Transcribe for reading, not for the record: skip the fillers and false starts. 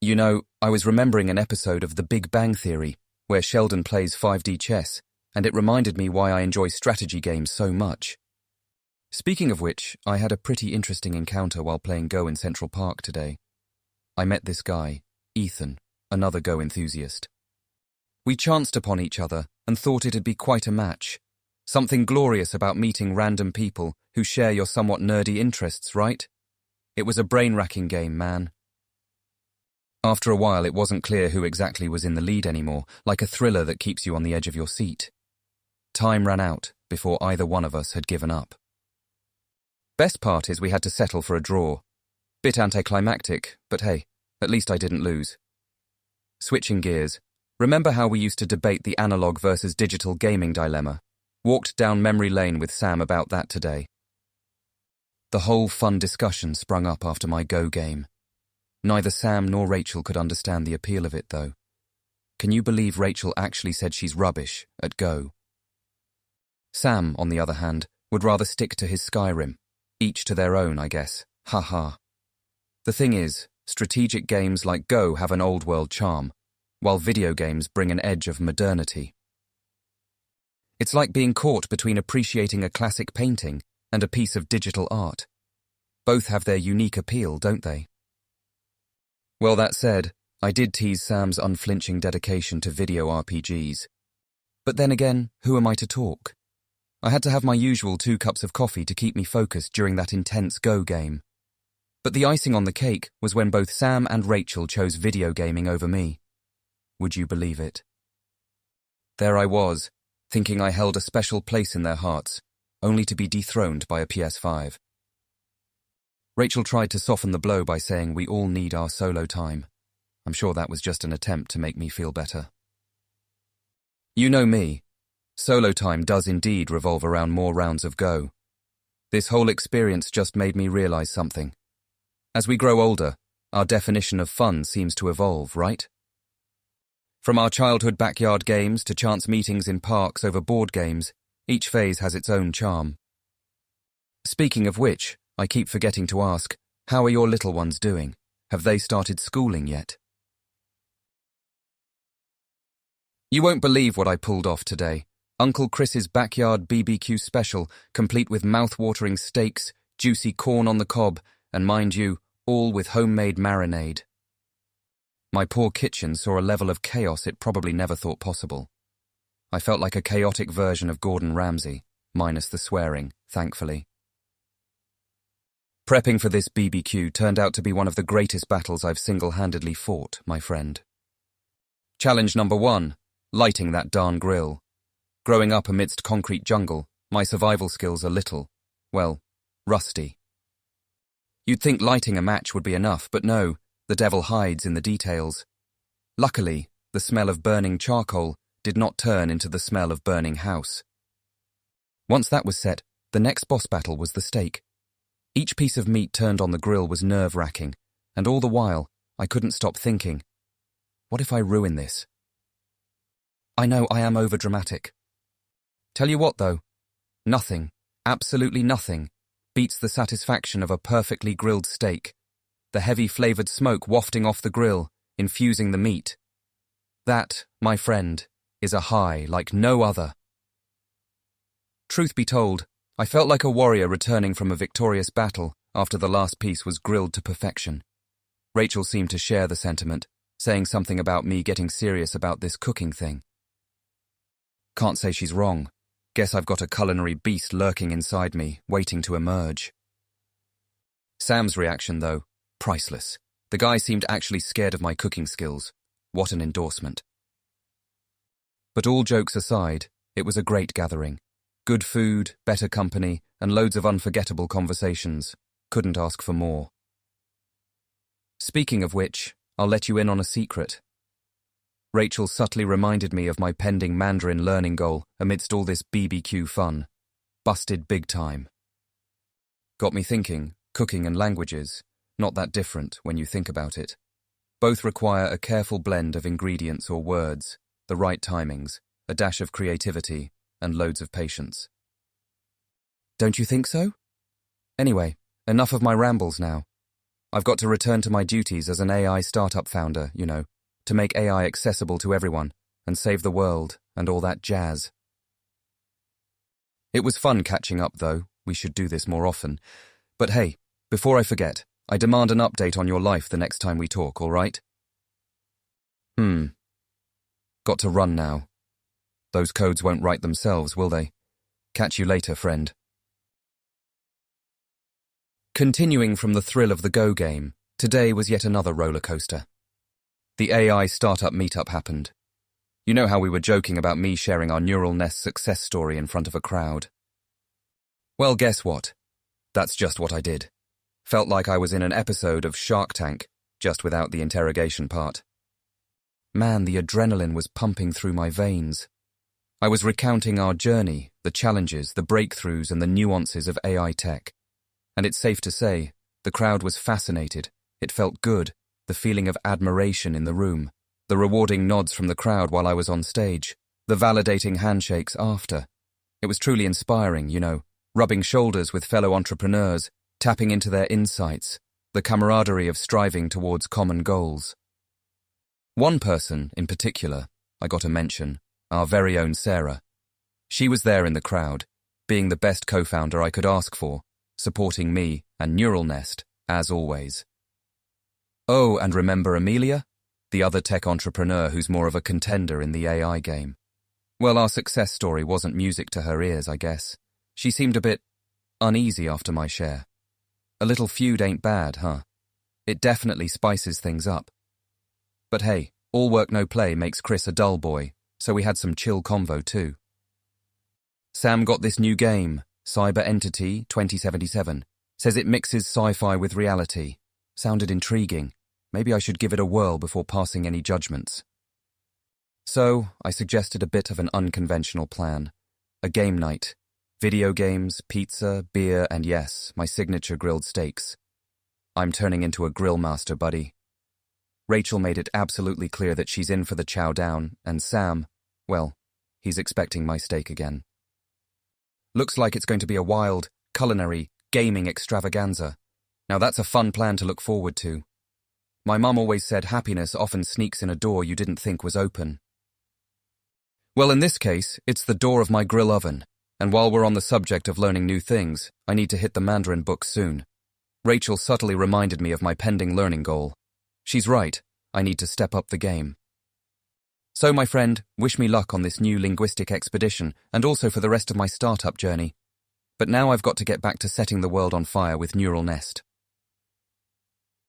You know, I was remembering an episode of The Big Bang Theory where Sheldon plays 5D chess, and it reminded me why I enjoy strategy games so much. Speaking of which, I had a pretty interesting encounter while playing Go in Central Park today. I met this guy, Ethan, another Go enthusiast. We chanced upon each other and thought it'd be quite a match. Something glorious about meeting random people who share your somewhat nerdy interests, right? It was a brain-racking game, man. After a while, it wasn't clear who exactly was in the lead anymore, like a thriller that keeps you on the edge of your seat. Time ran out before either one of us had given up. Best part is we had to settle for a draw. Bit anticlimactic, but hey, at least I didn't lose. Switching gears, remember how we used to debate the analog versus digital gaming dilemma? Walked down memory lane with Sam about that today. The whole fun discussion sprung up after my Go game. Neither Sam nor Rachel could understand the appeal of it, though. Can you believe Rachel actually said she's rubbish at Go? Sam, on the other hand, would rather stick to his Skyrim. Each to their own, I guess. Ha ha. The thing is, strategic games like Go have an old-world charm, while video games bring an edge of modernity. It's like being caught between appreciating a classic painting and a piece of digital art. Both have their unique appeal, don't they? Well, that said, I did tease Sam's unflinching dedication to video RPGs. But then again, who am I to talk? I had to have my usual 2 cups of coffee to keep me focused during that intense Go game. But the icing on the cake was when both Sam and Rachel chose video gaming over me. Would you believe it? There I was, thinking I held a special place in their hearts, only to be dethroned by a PS5. Rachel tried to soften the blow by saying we all need our solo time. I'm sure that was just an attempt to make me feel better. You know me. Solo time does indeed revolve around more rounds of Go. This whole experience just made me realize something. As we grow older, our definition of fun seems to evolve, right? From our childhood backyard games to chance meetings in parks over board games, each phase has its own charm. Speaking of which, I keep forgetting to ask, how are your little ones doing? Have they started schooling yet? You won't believe what I pulled off today. Uncle Chris's backyard BBQ special, complete with mouth-watering steaks, juicy corn on the cob, and mind you, all with homemade marinade. My poor kitchen saw a level of chaos it probably never thought possible. I felt like a chaotic version of Gordon Ramsay, minus the swearing, thankfully. Prepping for this BBQ turned out to be one of the greatest battles I've single-handedly fought, my friend. Challenge number 1, lighting that darn grill. Growing up amidst concrete jungle, my survival skills are little, well, rusty. You'd think lighting a match would be enough, but no, the devil hides in the details. Luckily, the smell of burning charcoal did not turn into the smell of burning house. Once that was set, the next boss battle was the steak. Each piece of meat turned on the grill was nerve-wracking, and all the while, I couldn't stop thinking, what if I ruin this? I know I am overdramatic. Tell you what, though, nothing, absolutely nothing, beats the satisfaction of a perfectly grilled steak, the heavy flavoured smoke wafting off the grill, infusing the meat. That, my friend, is a high like no other. Truth be told, I felt like a warrior returning from a victorious battle after the last piece was grilled to perfection. Rachel seemed to share the sentiment, saying something about me getting serious about this cooking thing. Can't say she's wrong. Guess I've got a culinary beast lurking inside me, waiting to emerge. Sam's reaction, though, priceless. The guy seemed actually scared of my cooking skills. What an endorsement. But all jokes aside, it was a great gathering. Good food, better company, and loads of unforgettable conversations. Couldn't ask for more. Speaking of which, I'll let you in on a secret. Rachel subtly reminded me of my pending Mandarin learning goal amidst all this BBQ fun. Busted big time. Got me thinking, cooking and languages, not that different when you think about it. Both require a careful blend of ingredients or words, the right timings, a dash of creativity, and loads of patience. Don't you think so? Anyway, enough of my rambles now. I've got to return to my duties as an AI startup founder, to make AI accessible to everyone and save the world and all that jazz. It was fun catching up, though. We should do this more often. But hey, before I forget, I demand an update on your life the next time we talk, all right? Got to run now. Those codes won't write themselves, will they? Catch you later, friend. Continuing from the thrill of the Go game, today was yet another roller coaster. The AI startup meetup happened. You know how we were joking about me sharing our neural nest success story in front of a crowd? Well, guess what? That's just what I did. Felt like I was in an episode of Shark Tank, just without the interrogation part. Man, the adrenaline was pumping through my veins. I was recounting our journey, the challenges, the breakthroughs, and the nuances of AI tech. And it's safe to say, the crowd was fascinated. It felt good, the feeling of admiration in the room, the rewarding nods from the crowd while I was on stage, the validating handshakes after. It was truly inspiring, rubbing shoulders with fellow entrepreneurs, tapping into their insights, the camaraderie of striving towards common goals. One person, in particular, I got to mention, our very own Sarah. She was there in the crowd, being the best co-founder I could ask for, supporting me and Neural Nest, as always. Oh, and remember Amelia? The other tech entrepreneur who's more of a contender in the AI game. Well, our success story wasn't music to her ears, I guess. She seemed a bit uneasy after my share. A little feud ain't bad, huh? It definitely spices things up. But hey, all work no play makes Chris a dull boy, so we had some chill convo too. Sam got this new game, Cyber Entity 2077. Says it mixes sci-fi with reality. Sounded intriguing. Maybe I should give it a whirl before passing any judgments. So, I suggested a bit of an unconventional plan. A game night. Video games, pizza, beer, and yes, my signature grilled steaks. I'm turning into a grill master, buddy. Rachel made it absolutely clear that she's in for the chow down, and Sam, well, he's expecting my steak again. Looks like it's going to be a wild, culinary, gaming extravaganza. Now that's a fun plan to look forward to. My mum always said happiness often sneaks in a door you didn't think was open. Well, in this case, it's the door of my grill oven, and while we're on the subject of learning new things, I need to hit the Mandarin book soon. Rachel subtly reminded me of my pending learning goal. She's right, I need to step up the game. So, my friend, wish me luck on this new linguistic expedition and also for the rest of my startup journey. But now I've got to get back to setting the world on fire with Neural Nest.